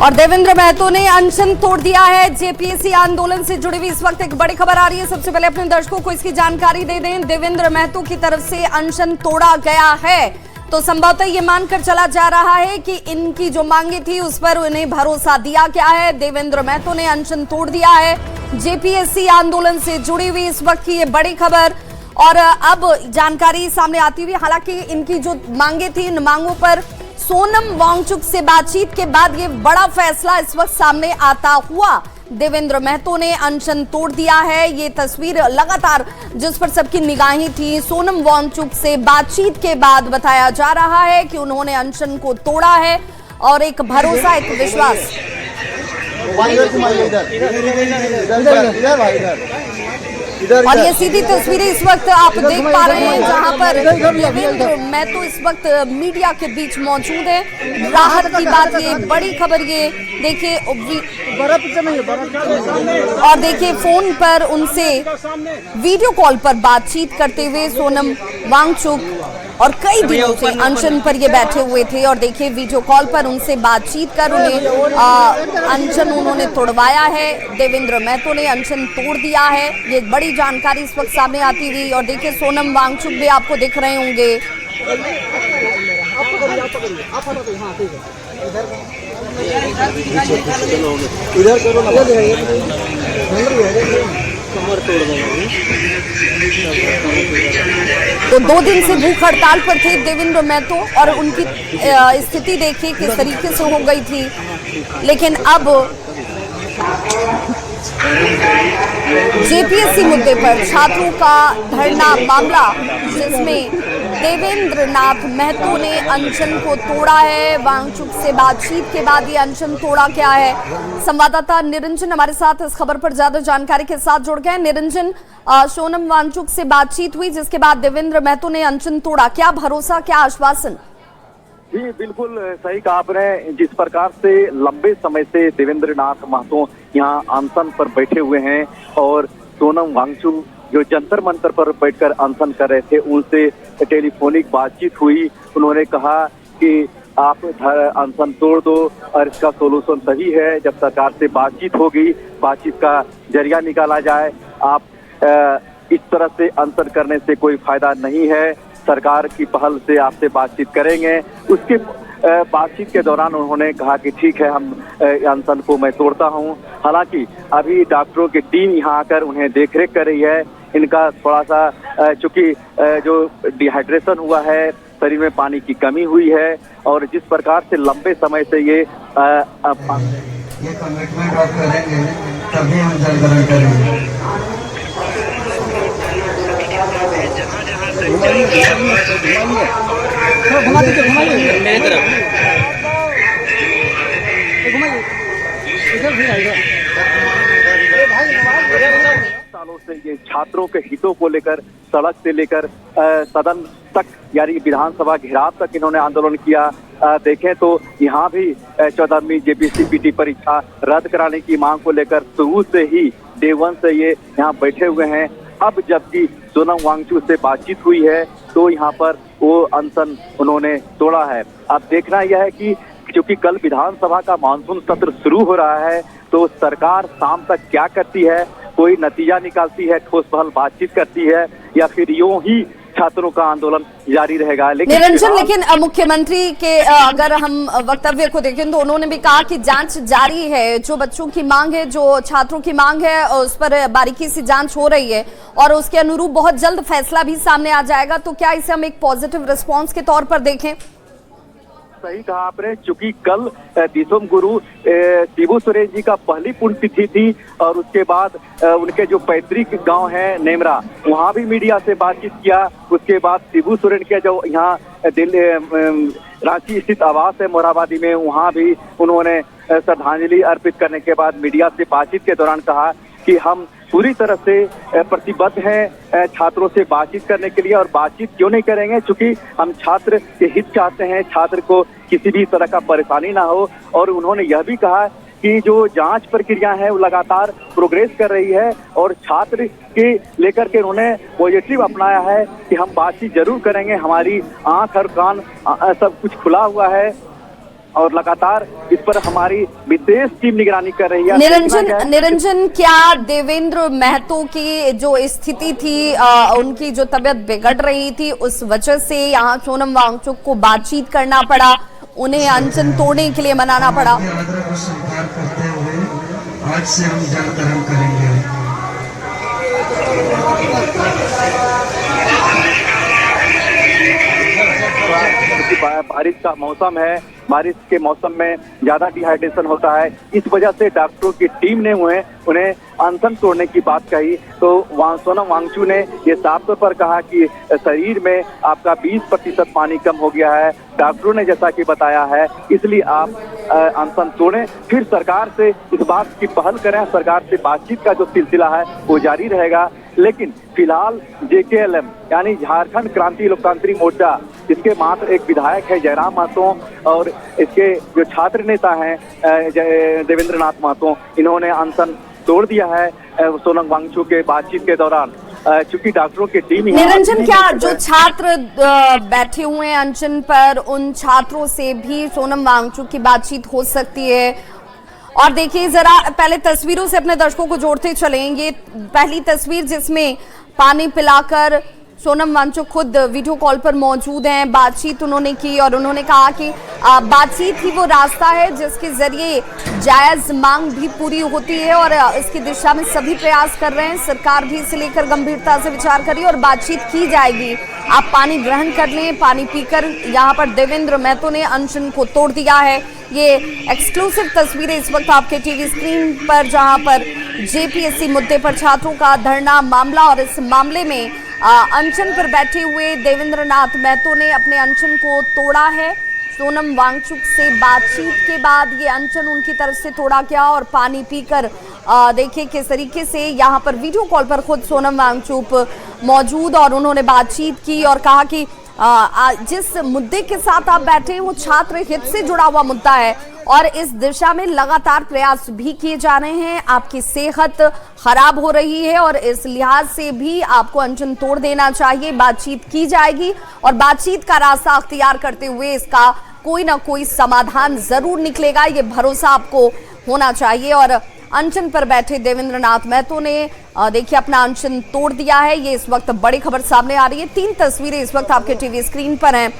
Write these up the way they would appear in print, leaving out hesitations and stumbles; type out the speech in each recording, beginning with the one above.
और देवेंद्र महतो ने अनशन तोड़ दिया है। जेपीएससी आंदोलन से जुड़ी हुई इस वक्त एक बड़ी खबर आ रही है। सबसे पहले अपने दर्शकों को इसकी जानकारी दे दें। देवेंद्र महतो की तरफ से अनशन तोड़ा गया है तो संभवतः ये मानकर चला जा रहा है कि इनकी जो मांगे थी उस पर उन्हें भरोसा दिया गया है। देवेंद्र महतो ने अनशन तोड़ दिया है। जेपीएससी आंदोलन से जुड़ी हुई इस वक्त की ये बड़ी खबर और अब जानकारी सामने आती हुई, हालांकि इनकी जो मांगे थी इन मांगों पर सोनम वांगचुक से बातचीत के बाद ये बड़ा फैसला इस वक्त सामने आता हुआ देवेंद्र महतो ने अनशन तोड़ दिया है। ये तस्वीर लगातार जिस पर सबकी निगाहें थी, सोनम वांगचुक से बातचीत के बाद बताया जा रहा है कि उन्होंने अनशन को तोड़ा है और एक भरोसा, एक विश्वास। और ये सीधी तस्वीरें इस वक्त आप देख पा रहे हैं जहां पर देवेंद्र महतो इस वक्त मीडिया के बीच मौजूद है। राहत की बात, ये बड़ी खबर, ये देखिए और देखिए फोन पर उनसे वीडियो कॉल पर बातचीत करते हुए सोनम वांगचुक और कई दिनों से अनशन पर ये बैठे हुए थे और देखिए वीडियो कॉल पर उनसे बातचीत कर उन्हें अनशन उन्होंने तोड़वाया है। देवेंद्र महतो ने अनशन तोड़ दिया है। ये बड़ी जानकारी इस वक्त सामने आती हुई और देखिए सोनम वांगचुक भी आपको दिख रहे होंगे। तो 2 दिन से भूख हड़ताल पर थे देवेंद्र महतो और उनकी स्थिति देखिए किस तरीके से हो गई थी। लेकिन अब जेपीएससी मुद्दे पर छात्रों का धरना मामला, जिसमें देवेंद्र नाथ महतो ने अनशन को तोड़ा है। वांगचुक से बातचीत के बाद ये अनशन तोड़ा क्या है, संवाददाता निरंजन हमारे साथ इस खबर पर ज्यादा जानकारी के साथ जुड़ गए। निरंजन, सोनम वांगचुक से बातचीत हुई जिसके बाद देवेंद्र महतो ने अनशन तोड़ा, क्या भरोसा, क्या आश्वासन? जी बिल्कुल सही कहा आपने। जिस प्रकार से लंबे समय से देवेंद्र नाथ महतो यहाँ अनशन पर बैठे हुए हैं और सोनम वांगचुक जो जंतर मंतर पर बैठकर अनशन कर रहे थे, उनसे टेलीफोनिक बातचीत हुई। उन्होंने कहा कि आप अनशन तोड़ दो और इसका सोल्यूशन सही है जब सरकार से बातचीत होगी, बातचीत का जरिया निकाला जाए। आप इस तरह से अनशन करने से कोई फायदा नहीं है, सरकार की पहल से आपसे बातचीत करेंगे। उसके बातचीत के दौरान उन्होंने कहा कि ठीक है, हम अनशन को मैं तोड़ता हूं। हालांकि अभी डॉक्टरों की टीम यहां आकर उन्हें देखरेख कर रही है। इनका थोड़ा सा चूंकि जो डिहाइड्रेशन हुआ है, शरीर में पानी की कमी हुई है और जिस प्रकार से लंबे समय से ये कमिटमेंट आप करेंगे तभी हम जलग्रहण करेंगे। सालों से ये छात्रों के हितों को लेकर सड़क से लेकर सदन तक यानी विधानसभा घेराव तक इन्होंने आंदोलन किया। देखें तो यहाँ भी 14वीं जेपीएससी परीक्षा रद्द कराने की मांग को लेकर शुरू से ही डे 1 से ये यहाँ बैठे हुए हैं। अब जबकि सोनम वांगचुक से बातचीत हुई है तो यहाँ पर वो अनशन उन्होंने तोड़ा है। अब देखना यह है कि क्योंकि कल विधानसभा का मानसून सत्र शुरू हो रहा है तो सरकार शाम तक क्या करती है, कोई नतीजा निकालती है, ठोस पहल बातचीत करती है या फिर यूं ही छात्रों का आंदोलन जारी रहेगा। लेकिन मुख्यमंत्री के अगर हम वक्तव्य को देखें तो उन्होंने भी कहा कि जांच जारी है। जो बच्चों की मांग है, जो छात्रों की मांग है, उस पर बारीकी से जांच हो रही है और उसके अनुरूप बहुत जल्द फैसला भी सामने आ जाएगा। तो क्या इसे हम एक पॉजिटिव रिस्पॉन्स के तौर पर देखें? सही कहा आपने। चूंकि कल दिसोम गुरु शिबू सोरेन जी का पहली पुण्यतिथि थी और उसके बाद उनके जो पैतृक गांव है नेमरा, वहां भी मीडिया से बातचीत किया। उसके बाद शिबू सोरेन के जो यहाँ दिल्ली रांची स्थित आवास है मोरहाबादी में, वहां भी उन्होंने श्रद्धांजलि अर्पित करने के बाद मीडिया से बातचीत के दौरान कहा कि हम पूरी तरह से प्रतिबद्ध हैं छात्रों से बातचीत करने के लिए। और बातचीत क्यों नहीं करेंगे, क्योंकि हम छात्र के हित चाहते हैं, छात्र को किसी भी तरह का परेशानी ना हो। और उन्होंने यह भी कहा कि जो जांच प्रक्रिया है वो लगातार प्रोग्रेस कर रही है और छात्र के लेकर के उन्होंने पॉजिटिव अपनाया है कि हम बातचीत जरूर करेंगे, हमारी आंख और कान सब कुछ खुला हुआ है। और लगातार इस पर हमारी विशेष टीम निगरानी कर रही है। निरंजन, क्या देवेंद्र महतो की जो स्थिति थी, उनकी जो तबीयत बिगड़ रही थी, उस वजह से यहाँ सोनम वांगचुक को बातचीत करना पड़ा, उन्हें अनशन तोड़ने के लिए मनाना पड़ा? आदर को स्वीकार करते हुए आज से हम जल ग्रहण करेंगे। बारिश का मौसम है, बारिश के मौसम में ज्यादा डिहाइड्रेशन होता है, इस वजह से डॉक्टरों की टीम ने उन्हें अनशन तोड़ने की बात कही। तो सोनम वांगचुक ने ये साफ तौर पर कहा कि शरीर में आपका 20% पानी कम हो गया है, डॉक्टरों ने जैसा कि बताया है, इसलिए आप अनशन तोड़ें, फिर सरकार से इस बात की पहल करें, सरकार से बातचीत का जो सिलसिला है वो जारी रहेगा। लेकिन फिलहाल JKLM यानी झारखंड क्रांति लोकतांत्रिक मोर्चा, इसके मात्र एक विधायक है जयराम महतो, और इसके जो छात्र नेता हैं देवेंद्र नाथ महतो, इन्होंने अनशन तोड़ दिया है सोनम वांगचुक के बातचीत के दौरान। चूंकि डॉक्टरों की टीम निरंजन, क्या जो छात्र बैठे हुए हैं अनशन पर, उन छात्रों से भी सोनम वांगचुक की बातचीत हो सकती है? और देखिए जरा पहले तस्वीरों से अपने दर्शकों को जोड़ते चलेंगे। पहली तस्वीर जिसमें पानी पिलाकर सोनम वांगचुक खुद वीडियो कॉल पर मौजूद हैं, बातचीत उन्होंने की और उन्होंने कहा कि बातचीत ही वो रास्ता है जिसके जरिए जायज मांग भी पूरी होती है और इसकी दिशा में सभी प्रयास कर रहे हैं। सरकार भी इसे लेकर गंभीरता से विचार करी और बातचीत की जाएगी। आप पानी ग्रहण कर लें, पानी पीकर यहाँ पर देवेंद्र महतो ने अनशन को तोड़ दिया है। ये एक्सक्लूसिव तस्वीरें इस वक्त आपके टीवी स्क्रीन पर, जहां पर JPSC मुद्दे पर छात्रों का धरना मामला और इस मामले में अनशन पर बैठे हुए देवेंद्र नाथ महतो ने अपने अनशन को तोड़ा है। सोनम वांगचुक से बातचीत के बाद ये अनशन उनकी तरफ से तोड़ा गया और पानी पीकर देखिए किस तरीके से यहाँ पर वीडियो कॉल पर खुद सोनम वांगचुक मौजूद और उन्होंने बातचीत की और कहा कि जिस मुद्दे के साथ आप बैठे हैं वो छात्र हित से जुड़ा हुआ मुद्दा है और इस दिशा में लगातार प्रयास भी किए जा रहे हैं। आपकी सेहत खराब हो रही है और इस लिहाज से भी आपको अनशन तोड़ देना चाहिए। बातचीत की जाएगी और बातचीत का रास्ता अख्तियार करते हुए इसका कोई ना कोई समाधान जरूर निकलेगा, ये भरोसा आपको होना चाहिए। और अनशन पर बैठे देवेंद्र नाथ महतो ने देखिए अपना अनशन तोड़ दिया है। ये इस वक्त बड़ी खबर सामने आ रही है। 3 तस्वीरें इस वक्त आपके टीवी स्क्रीन पर हैं।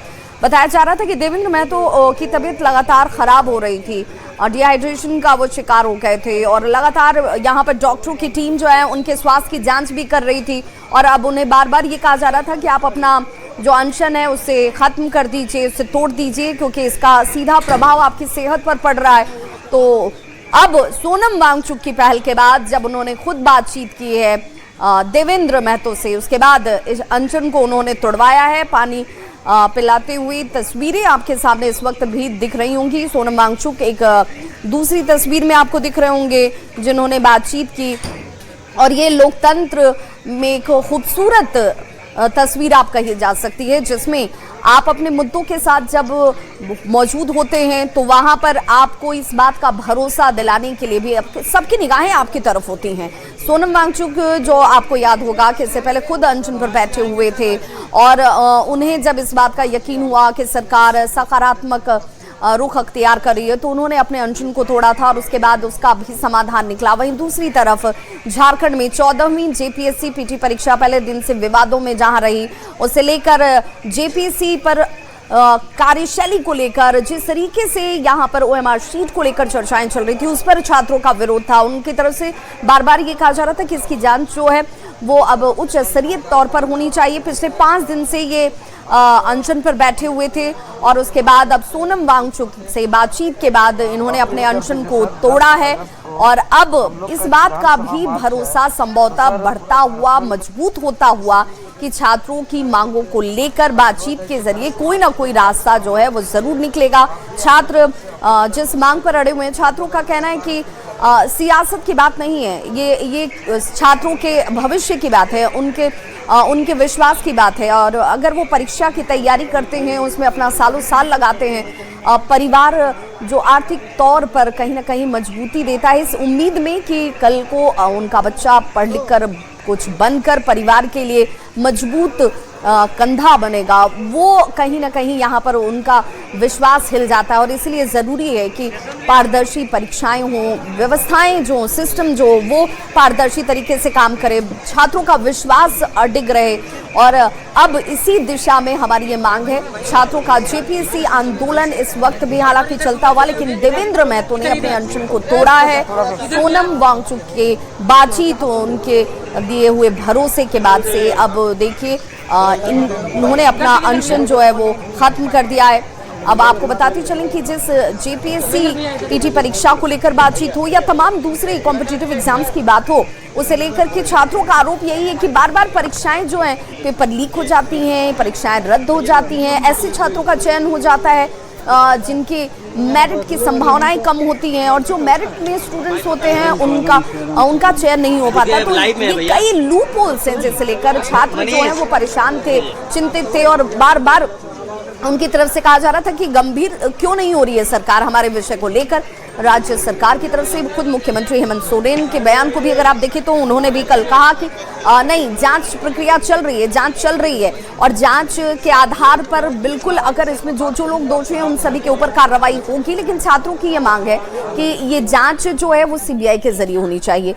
बताया जा रहा था कि देवेंद्र महतो की तबीयत लगातार खराब हो रही थी और डिहाइड्रेशन का वो शिकार हो गए थे और लगातार यहाँ पर डॉक्टरों की टीम जो है उनके स्वास्थ्य की जांच भी कर रही थी और अब उन्हें बार बार ये कहा जा रहा था कि आप अपना जो अनशन है उसे खत्म कर दीजिए, उसे तोड़ दीजिए, क्योंकि इसका सीधा प्रभाव आपकी सेहत पर पड़ रहा है। तो अब सोनम वांगचुक की पहल के बाद जब उन्होंने खुद बातचीत की है देवेंद्र महतो से, उसके बाद इस अनशन को उन्होंने तोड़वाया है। पानी पिलाते हुए तस्वीरें आपके सामने इस वक्त भी दिख रही होंगी। सोनम वांगचुक एक दूसरी तस्वीर में आपको दिख रहे होंगे जिन्होंने बातचीत की और ये लोकतंत्र में एक खूबसूरत तस्वीर आप कही जा सकती है, जिसमें आप अपने मुद्दों के साथ जब मौजूद होते हैं तो वहां पर आपको इस बात का भरोसा दिलाने के लिए भी सबकी निगाहें आपकी तरफ होती हैं। सोनम वांगचुक जो आपको याद होगा कि इससे पहले खुद अनशन पर बैठे हुए थे और उन्हें जब इस बात का यकीन हुआ कि सरकार सकारात्मक रुख अख्तियार कर रही है तो उन्होंने अपने अनशन को तोड़ा था और उसके बाद उसका भी समाधान निकला। वहीं दूसरी तरफ झारखंड में 14वीं JPSC PT परीक्षा पहले दिन से विवादों में जहां रही, उसे लेकर JPSC पर कार्यशैली को लेकर जिस तरीके से यहाँ पर OMR शीट को लेकर चर्चाएं चल रही थी उस पर छात्रों का विरोध था। उनकी तरफ से बार बार ये कहा जा रहा था कि इसकी जांच जो है वो अब उच्च स्तरीय तौर पर होनी चाहिए। पिछले 5 दिन से ये अनशन पर बैठे हुए थे और उसके बाद अब सोनम वांगचुक से बातचीत के बाद इन्होंने अपने अनशन को तोड़ा है और अब इस बात का भी भरोसा संभवतः बढ़ता हुआ, मजबूत होता हुआ कि छात्रों की मांगों को लेकर बातचीत के जरिए कोई ना कोई रास्ता जो है वो जरूर निकलेगा। छात्र जिस मांग पर अड़े हुए हैं, छात्रों का कहना है कि सियासत की बात नहीं है, ये छात्रों के भविष्य की बात है, उनके विश्वास की बात है और अगर वो परीक्षा की तैयारी करते हैं, उसमें अपना सालों साल लगाते हैं, परिवार जो आर्थिक तौर पर कहीं ना कहीं मजबूती देता है इस उम्मीद में कि कल को उनका बच्चा पढ़ लिख कर कुछ बनकर परिवार के लिए मजबूत कंधा बनेगा, वो कहीं ना कहीं यहाँ पर उनका विश्वास हिल जाता है। और इसलिए ज़रूरी है कि पारदर्शी परीक्षाएं हों, व्यवस्थाएं जो सिस्टम जो वो पारदर्शी तरीके से काम करे, छात्रों का विश्वास अडिग रहे। और अब इसी दिशा में हमारी ये मांग है। छात्रों का जेपीएससी आंदोलन इस वक्त भी हालांकि चलता हुआ, लेकिन देवेंद्र महतो ने अपने अनशन को तोड़ा है। सोनम वांगचुक के बातचीत उनके दिए हुए भरोसे के बाद से अब देखिए इन्होंने अपना अनशन जो है वो खत्म कर दिया है। अब आपको बताती चलें कि जिस जेपीएससी पीटी परीक्षा को लेकर बातचीत हो या तमाम दूसरे कॉम्पिटिटिव एग्जाम्स की बात हो, उसे लेकर के छात्रों का आरोप यही है कि बार बार परीक्षाएं जो हैं पेपर लीक हो जाती हैं, परीक्षाएं रद्द हो जाती हैं। ऐसे छात्रों का चयन हो जाता है जिनकी मेरिट की संभावनाएं कम होती हैं, और जो मेरिट में स्टूडेंट्स होते हैं उनका चयन नहीं हो पाता। तो ये कई लूप होल्स हैं जिसे लेकर छात्र जो हैं वो परेशान थे, चिंतित थे, और बार बार उनकी तरफ से कहा जा रहा था कि गंभीर क्यों नहीं हो रही है सरकार हमारे विषय को लेकर। राज्य सरकार की तरफ से खुद मुख्यमंत्री हेमंत सोरेन के बयान को भी अगर आप देखें तो उन्होंने भी कल कहा कि नहीं, जांच प्रक्रिया चल रही है, जांच चल रही है, और जांच के आधार पर बिल्कुल अगर इसमें जो लोग दोषी हैं उन सभी के ऊपर कार्रवाई होगी। लेकिन छात्रों की ये मांग है कि ये जांच जो है वो सीबीआई के जरिए होनी चाहिए।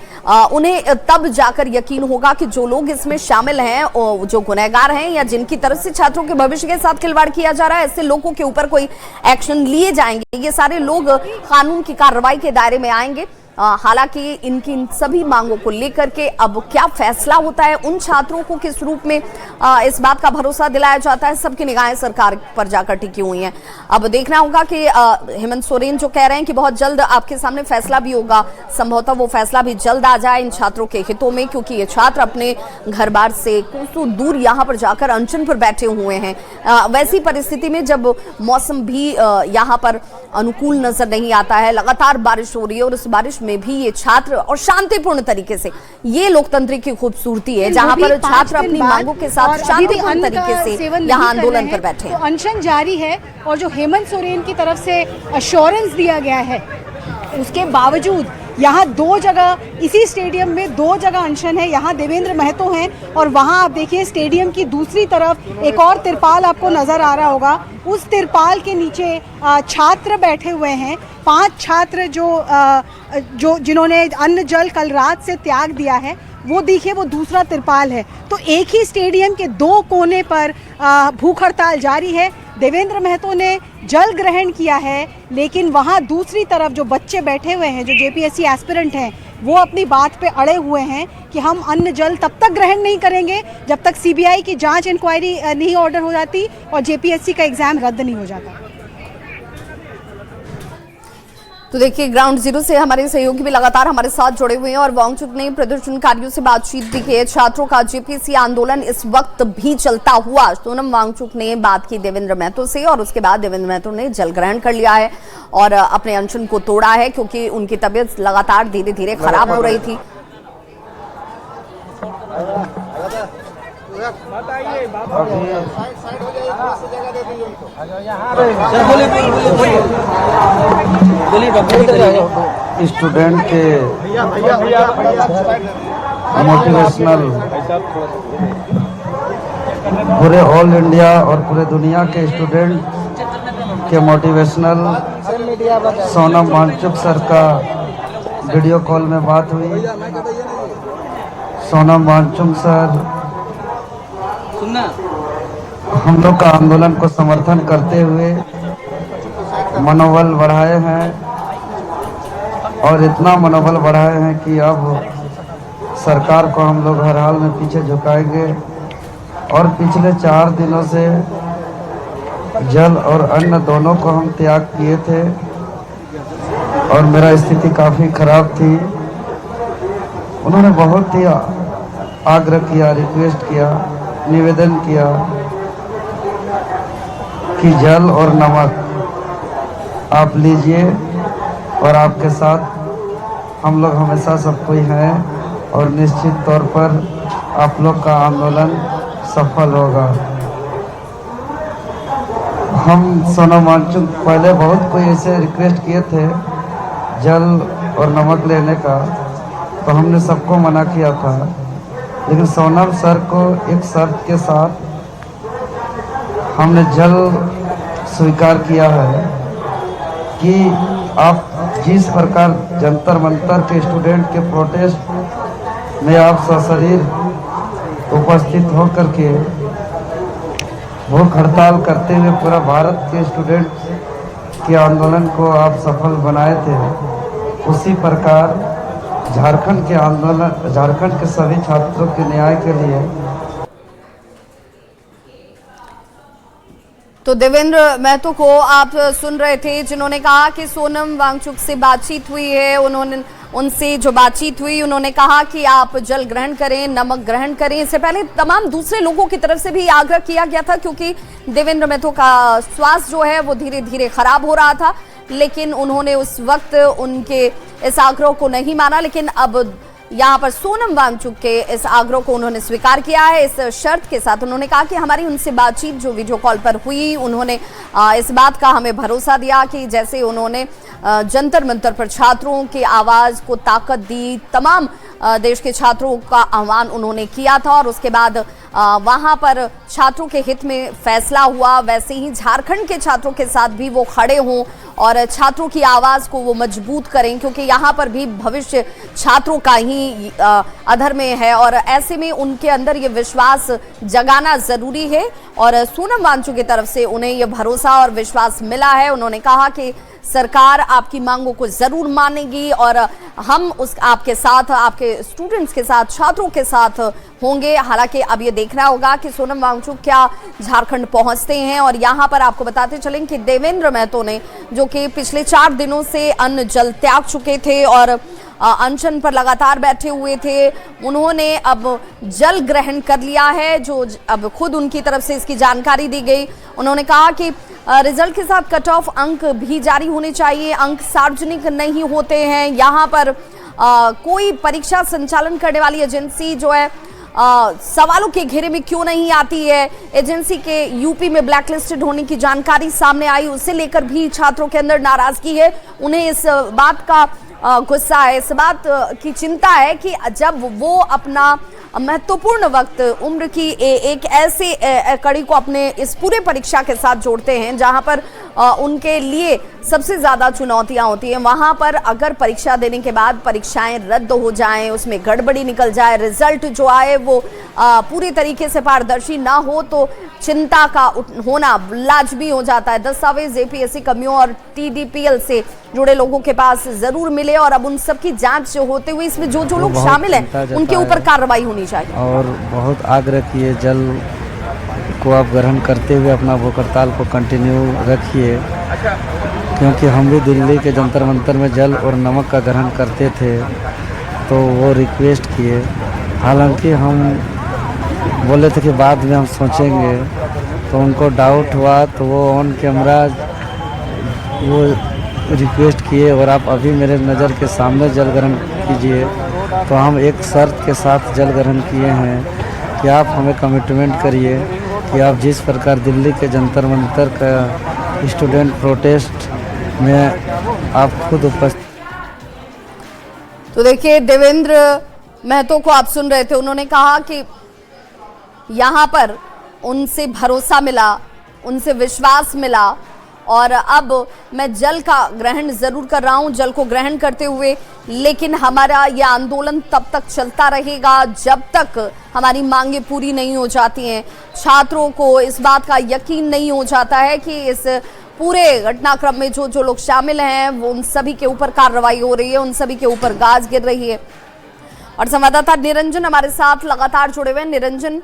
उन्हें तब जाकर यकीन होगा कि जो लोग इसमें शामिल हैं, जो गुनहगार हैं या जिनकी तरफ से छात्रों के भविष्य के साथ खिलवाड़ किया जा रहा है, ऐसे लोगों के ऊपर कोई एक्शन लिए जाएंगे। ये सारे लोग कानून की कार्रवाई के दायरे में आएंगे। हालांकि इनकी इन सभी मांगों को लेकर के अब क्या फैसला होता है, उन छात्रों को किस रूप में इस बात का भरोसा दिलाया जाता है, सबकी निगाहें सरकार पर जाकर टिकी हुई हैं। अब देखना होगा कि हेमंत सोरेन जो कह रहे हैं कि बहुत जल्द आपके सामने फैसला भी होगा, संभवतः वो फैसला भी जल्द आ जाए इन छात्रों के हितों में, क्योंकि ये छात्र अपने घर बार से कोसों दूर यहाँ पर जाकर अनशन पर बैठे हुए हैं। वैसी परिस्थिति में जब मौसम भी यहाँ पर अनुकूल नजर नहीं आता है, लगातार बारिश हो रही है, और उस बारिश में भी ये छात्र और शांतिपूर्ण तरीके से, ये लोकतंत्र की खूबसूरती है जहां पर छात्र अपनी मांगों के साथ शांतिपूर्ण तरीके से यहाँ आंदोलन पर बैठे हैं। तो अनशन जारी है, और जो हेमंत सोरेन की तरफ से अश्योरेंस दिया गया है उसके बावजूद यहाँ दो जगह, इसी स्टेडियम में दो जगह अनशन है। यहाँ देवेंद्र महतो हैं, और वहाँ आप देखिए स्टेडियम की दूसरी तरफ एक और तिरपाल आपको नज़र आ रहा होगा। उस तिरपाल के नीचे छात्र बैठे हुए हैं, 5 छात्र जिन्होंने अन्न जल कल रात से त्याग दिया है, वो देखिए वो दूसरा तिरपाल है। तो एक ही स्टेडियम के 2 कोने पर भूख हड़ताल जारी है। देवेंद्र महतो ने जल ग्रहण किया है, लेकिन वहाँ दूसरी तरफ जो बच्चे बैठे हुए हैं, जो जेपीएससी एस्पिरेंट हैं, वो अपनी बात पे अड़े हुए हैं कि हम अन्न जल तब तक ग्रहण नहीं करेंगे जब तक सीबीआई की जांच इंक्वायरी नहीं ऑर्डर हो जाती और जेपीएससी का एग्जाम रद्द नहीं हो जाता। तो देखिए ग्राउंड जीरो से हमारे सहयोगी भी लगातार हमारे साथ जुड़े हुए हैं, और वांगचुक ने प्रदर्शनकारियों से बातचीत भी की है। छात्रों का जेपीएससी आंदोलन इस वक्त भी चलता हुआ। सोनम वांगचुक ने बात की देवेंद्र महतो से, और उसके बाद देवेंद्र महतो ने जल ग्रहण कर लिया है और अपने अनशन को तोड़ा है, क्योंकि उनकी तबीयत लगातार धीरे धीरे खराब हो रही थी। स्टूडेंट के मोटिवेशनल, पूरे ऑल इंडिया और पूरे दुनिया के स्टूडेंट के मोटिवेशनल सोनम वांगचुक सर का वीडियो कॉल में बात हुई। सोनम वांगचुक सर हम लोग का आंदोलन को समर्थन करते हुए मनोबल बढ़ाए हैं, और इतना मनोबल बढ़ाए हैं कि अब सरकार को हम लोग हर हाल में पीछे झुकाएंगे। और पिछले 4 दिनों से जल और अन्न दोनों को हम त्याग किए थे, और मेरा स्थिति काफ़ी खराब थी। उन्होंने बहुत ही आग्रह किया, रिक्वेस्ट किया, निवेदन किया कि जल और नमक आप लीजिए, और आपके साथ हम लोग हमेशा सब कोई हैं, और निश्चित तौर पर आप लोग का आंदोलन सफल होगा। हम सोनम वांगचुक पहले बहुत कोई ऐसे रिक्वेस्ट किए थे जल और नमक लेने का, तो हमने सबको मना किया था, लेकिन सोनम सर को एक शर्त के साथ हमने जल स्वीकार किया है कि आप जिस प्रकार जंतर मंतर के स्टूडेंट के प्रोटेस्ट में आप सशरीर उपस्थित होकर के भूख हड़ताल करते हुए पूरा भारत के स्टूडेंट के आंदोलन को आप सफल बनाए थे, उसी प्रकार झारखंड के आंदोलन, झारखंड के सभी छात्रों के न्याय के लिए। तो देवेंद्र महतो को आप सुन रहे थे, जिन्होंने कहा कि सोनम वांगचुक से बातचीत हुई है। उनसे जो बातचीत हुई, उन्होंने कहा कि आप जल ग्रहण करें, नमक ग्रहण करें। इससे पहले तमाम दूसरे लोगों की तरफ से भी आग्रह किया गया था, क्योंकि देवेंद्र महतो का स्वास्थ्य जो है वो धीरे धीरे खराब हो रहा था, लेकिन उन्होंने उस वक्त उनके इस आग्रह को नहीं माना। लेकिन अब यहाँ पर सोनम वांगचुक के इस आग्रह को उन्होंने स्वीकार किया है, इस शर्त के साथ। उन्होंने कहा कि हमारी उनसे बातचीत जो वीडियो कॉल पर हुई, उन्होंने इस बात का हमें भरोसा दिया कि जैसे उन्होंने जंतर मंतर पर छात्रों की आवाज़ को ताकत दी, तमाम देश के छात्रों का आह्वान उन्होंने किया था और उसके बाद वहां पर छात्रों के हित में फैसला हुआ, वैसे ही झारखंड के छात्रों के साथ भी वो खड़े हों और छात्रों की आवाज़ को वो मजबूत करें, क्योंकि यहाँ पर भी भविष्य छात्रों का ही अधर में है और ऐसे में उनके अंदर ये विश्वास जगाना ज़रूरी है। और सोनम वांगचुक की तरफ से उन्हें ये भरोसा और विश्वास मिला है। उन्होंने कहा कि सरकार आपकी मांगों को जरूर मानेगी और हम आपके साथ, आपके स्टूडेंट्स के साथ, छात्रों के साथ होंगे। हालांकि अब ये देखना होगा कि सोनम वांगचुक क्या झारखंड पहुंचते हैं। और यहाँ पर आपको बताते चलें कि देवेंद्र महतो ने, जो कि पिछले 4 दिनों से अन्न जल त्याग चुके थे और अनशन पर लगातार बैठे हुए थे, उन्होंने अब जल ग्रहण कर लिया है, जो अब खुद उनकी तरफ से इसकी जानकारी दी गई। उन्होंने कहा कि रिजल्ट के साथ कट ऑफ अंक भी जारी होने चाहिए, अंक सार्वजनिक नहीं होते हैं। यहाँ पर कोई परीक्षा संचालन करने वाली एजेंसी जो है सवालों के घेरे में क्यों नहीं आती है। एजेंसी के यूपी में ब्लैकलिस्टेड होने की जानकारी सामने आई, उसे लेकर भी छात्रों के अंदर नाराजगी है। उन्हें इस बात का गुस्सा है, इस बात की चिंता है कि जब वो अपना महत्वपूर्ण वक्त उम्र की एक ऐसे कड़ी को अपने इस पूरे परीक्षा के साथ जोड़ते हैं जहां पर उनके लिए सबसे ज़्यादा चुनौतियां होती हैं, वहां पर अगर परीक्षा देने के बाद परीक्षाएं रद्द हो जाएं, उसमें गड़बड़ी निकल जाए, रिजल्ट जो आए वो पूरी तरीके से पारदर्शी ना हो, तो चिंता का होना लाजमी हो जाता है। दस्तावेज जेपीएससी कर्मियों और टीडीपीएल से जुड़े लोगों के पास जरूर मिले और अब उन सब की जांच होते हुए इसमें जो लोग शामिल हैं उनके ऊपर कार्रवाई होनी चाहिए। और बहुत आग्रह किए, जल को आप ग्रहण करते हुए अपना भूख हड़ताल को कंटिन्यू रखिए, क्योंकि हम भी दिल्ली के जंतर मंतर में जल और नमक का ग्रहण करते थे, तो वो रिक्वेस्ट किए। हालांकि हम बोले थे कि बाद में हम सोचेंगे, तो उनको डाउट हुआ तो वो ऑन कैमरा वो रिक्वेस्ट किए और आप अभी मेरे नज़र के सामने जल ग्रहण कीजिए। तो हम एक शर्त के साथ जल ग्रहण किए हैं कि आप हमें कमिटमेंट करिए कि आप जिस प्रकार दिल्ली के जंतर मंतर का स्टूडेंट प्रोटेस्ट में आप खुद उपस्थित। तो देखिए, देवेंद्र महतो को आप सुन रहे थे, उन्होंने कहा कि यहाँ पर उनसे भरोसा मिला, उनसे विश्वास मिला और अब मैं जल का ग्रहण ज़रूर कर रहा हूँ, जल को ग्रहण करते हुए, लेकिन हमारा यह आंदोलन तब तक चलता रहेगा जब तक हमारी मांगें पूरी नहीं हो जाती हैं। छात्रों को इस बात का यकीन नहीं हो जाता है कि इस पूरे घटनाक्रम में जो लोग शामिल हैं वो उन सभी के ऊपर कार्रवाई हो रही है, उन सभी के ऊपर गाज गिर रही है। और संवाददाता निरंजन हमारे साथ लगातार जुड़े हुए हैं। निरंजन,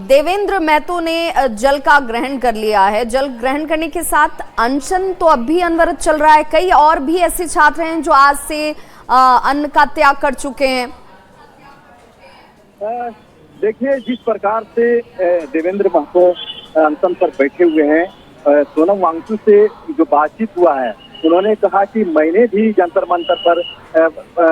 देवेंद्र महतो ने जल का ग्रहण कर लिया है, जल ग्रहण करने के साथ अनशन तो अब भी अनवरत चल रहा है, कई और भी ऐसे छात्र हैं जो आज से अन्न का त्याग कर चुके हैं। देखिए, जिस प्रकार से देवेंद्र महतो अनशन पर बैठे हुए हैं, सोनम वांगचुक से जो बातचीत हुआ है, उन्होंने कहा कि मैंने भी जंतर मंतर पर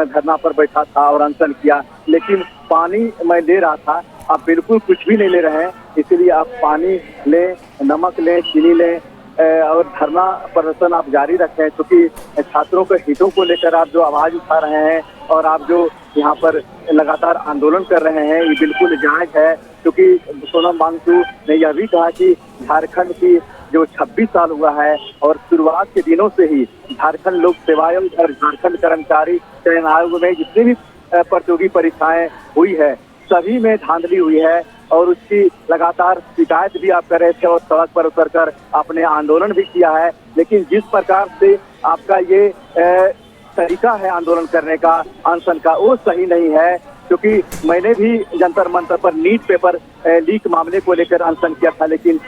धरना पर बैठा था और अनशन किया, लेकिन पानी मैं ले रहा था, आप बिल्कुल कुछ भी नहीं ले रहे हैं, इसलिए आप पानी लें, नमक लें, चीनी लें, और धरना प्रदर्शन आप जारी रखें, क्योंकि छात्रों के हितों को लेकर आप जो आवाज उठा रहे हैं और आप जो यहाँ पर लगातार आंदोलन कर रहे हैं, ये बिल्कुल जायज है। क्योंकि सोनम वांगचुक ने यह भी कहा कि झारखंड की जो 26 साल हुआ है और शुरुआत के दिनों से ही झारखंड लोक सेवा आयोग और झारखंड कर्मचारी चयन आयोग में जितनी भी प्रतियोगी परीक्षाएं हुई है सभी में धांधली हुई है और उसकी लगातार शिकायत भी आप कर रहे थे और सड़क पर उतरकर आपने आंदोलन भी किया है। लेकिन जिस प्रकार से आपका ये तरीका है आंदोलन करने का, अनशन का, वो सही नहीं है। क्योंकि मैंने भी जंतर मंतर पर नीट पेपर लीक मामले को लेकर अनशन किया था, लेकिन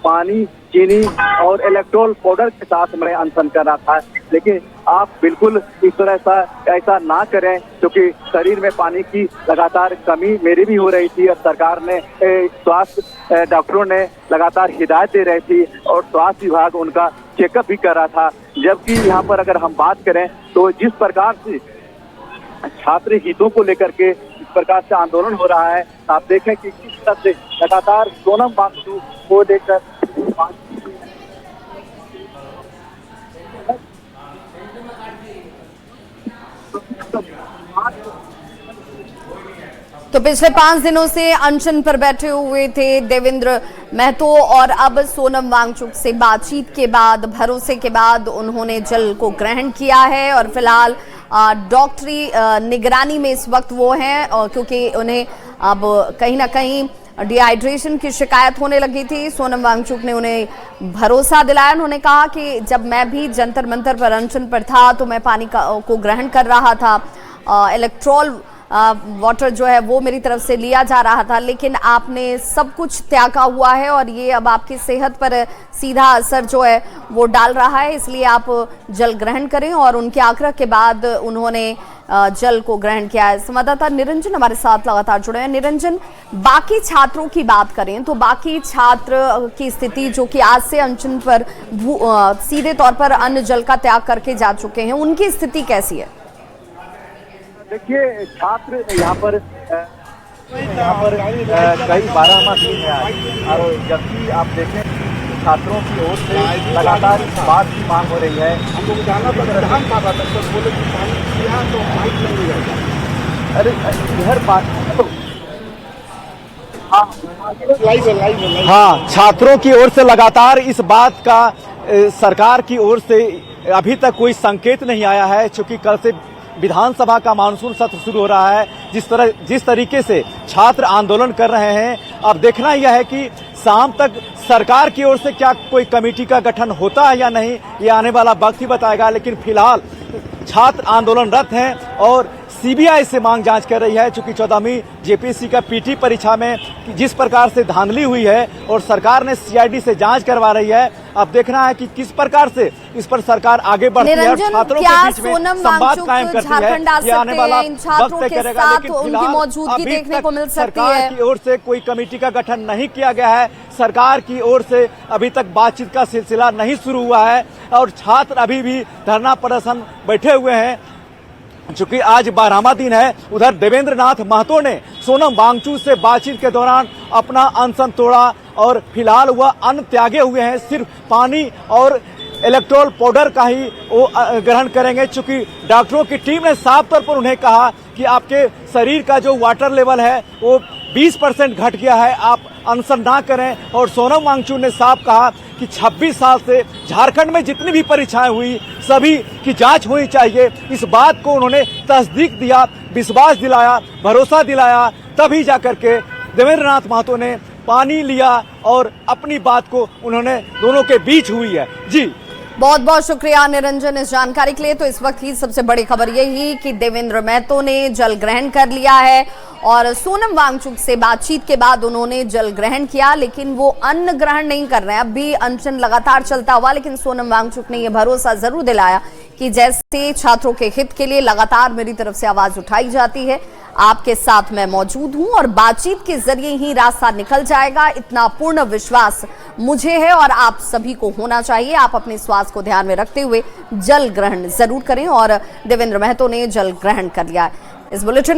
पानी, चीनी और इलेक्ट्रोल पाउडर के साथ मैं अनशन कर रहा था। लेकिन आप बिल्कुल इस तरह ऐसा ना करें, क्योंकि शरीर में पानी की लगातार कमी मेरी भी हो रही थी और सरकार ने स्वास्थ्य डॉक्टरों ने लगातार हिदायत दे रही थी और स्वास्थ्य विभाग उनका चेकअप भी कर रहा था। जबकि यहाँ पर अगर हम बात करें तो जिस प्रकार से छात्र हितों को लेकर के इस प्रकार से आंदोलन हो रहा है, आप देखें कि किस तरह से लगातार सोनम वांगचुक को लेकर तो पिछले 5 दिनों से अनशन पर बैठे हुए थे देवेंद्र महतो और अब सोनम वांगचुक से बातचीत के बाद, भरोसे के बाद उन्होंने जल को ग्रहण किया है और फिलहाल डॉक्टरी निगरानी में इस वक्त वो हैं, और क्योंकि उन्हें अब कहीं ना कहीं डिहाइड्रेशन की शिकायत होने लगी थी। सोनम वांगचुक ने उन्हें भरोसा दिलाया। उन्होंने कहा कि जब मैं भी जंतर मंतर पर अनशन पर था तो मैं पानी को ग्रहण कर रहा था, इलेक्ट्रोल वाटर जो है वो मेरी तरफ से लिया जा रहा था, लेकिन आपने सब कुछ त्यागा हुआ है और ये अब आपकी सेहत पर सीधा असर जो है वो डाल रहा है, इसलिए आप जल ग्रहण करें। और उनके आग्रह के बाद उन्होंने जल को ग्रहण किया है। संवाददाता निरंजन हमारे साथ लगातार जुड़े हैं। निरंजन, बाकी छात्रों की बात करें तो बाकी छात्र की स्थिति जो कि आज से अनशन पर सीधे तौर पर अन्न जल का त्याग करके जा चुके हैं, उनकी स्थिति कैसी है? देखिए, छात्र यहाँ पर कई 12 माह दिन है आज, और जबकि आप देखें छात्रों की ओर से लगातार इस बात की मांग हो रही है। अरे हर बात हाँ, छात्रों की ओर से लगातार इस बात का सरकार की ओर से अभी तक कोई संकेत नहीं आया है, क्योंकि कल से विधानसभा का मानसून सत्र शुरू हो रहा है। जिस तरीके से छात्र आंदोलन कर रहे हैं, अब देखना यह है कि शाम तक सरकार की ओर से क्या कोई कमेटी का गठन होता है या नहीं, ये आने वाला वक्त ही बताएगा। लेकिन फिलहाल छात्र आंदोलनरत हैं और सीबीआई से मांग जांच कर रही है, चूंकि 14वीं जेपीएससी का पीटी परीक्षा में जिस प्रकार से धांधली हुई है और सरकार ने सीआईडी से जांच करवा रही है। अब देखना है कि किस प्रकार से इस पर सरकार आगे बढ़ती है और छात्रों के बीच में संवाद कायम करती है। ये आने वाला वक्त तय करेगा, लेकिन फिलहाल अभी तक सरकार की ओर से कोई कमेटी का गठन नहीं किया गया है। सरकार की ओर से अभी तक बातचीत का सिलसिला नहीं शुरू हुआ है और छात्र अभी भी धरना प्रदर्शन बैठे हुए हैं। चूंकि आज 12वां दिन है, उधर देवेंद्र नाथ महतो ने सोनम वांगचुक से बातचीत के दौरान अपना अनशन तोड़ा और फिलहाल वह अन्न त्यागे हुए हैं। सिर्फ पानी और इलेक्ट्रोल पाउडर का ही वो ग्रहण करेंगे, चूंकि डॉक्टरों की टीम ने साफ तौर पर उन्हें कहा कि आपके शरीर का जो वाटर लेवल है वो 20% घट गया है, आप अनशन ना करें। और सोनम वांगचुक ने साफ कहा कि 26 साल से झारखंड में जितनी भी परीक्षाएं हुई सभी की जांच होनी चाहिए। इस बात को उन्होंने तस्दीक दिया, विश्वास दिलाया, भरोसा दिलाया, तभी जाकर के देवेंद्र नाथ महतो ने पानी लिया और अपनी बात को उन्होंने दोनों के बीच हुई है। जी बहुत बहुत शुक्रिया निरंजन इस जानकारी के लिए। तो इस वक्त की सबसे बड़ी खबर यही कि देवेंद्र महतो ने जल ग्रहण कर लिया है और सोनम वांगचुक से बातचीत के बाद उन्होंने जल ग्रहण किया, लेकिन वो अन्न ग्रहण नहीं कर रहे हैं। अब भी अनशन लगातार चलता हुआ, लेकिन सोनम वांगचुक ने यह भरोसा जरूर दिलाया कि जैसे छात्रों के हित के लिए लगातार मेरी तरफ से आवाज उठाई जाती है, आपके साथ मैं मौजूद हूं और बातचीत के जरिए ही रास्ता निकल जाएगा, इतना पूर्ण विश्वास मुझे है और आप सभी को होना चाहिए। आप अपने स्वास्थ्य को ध्यान में रखते हुए जल ग्रहण जरूर करें और देवेंद्र महतो ने जल ग्रहण कर लिया। इस बुलेटिन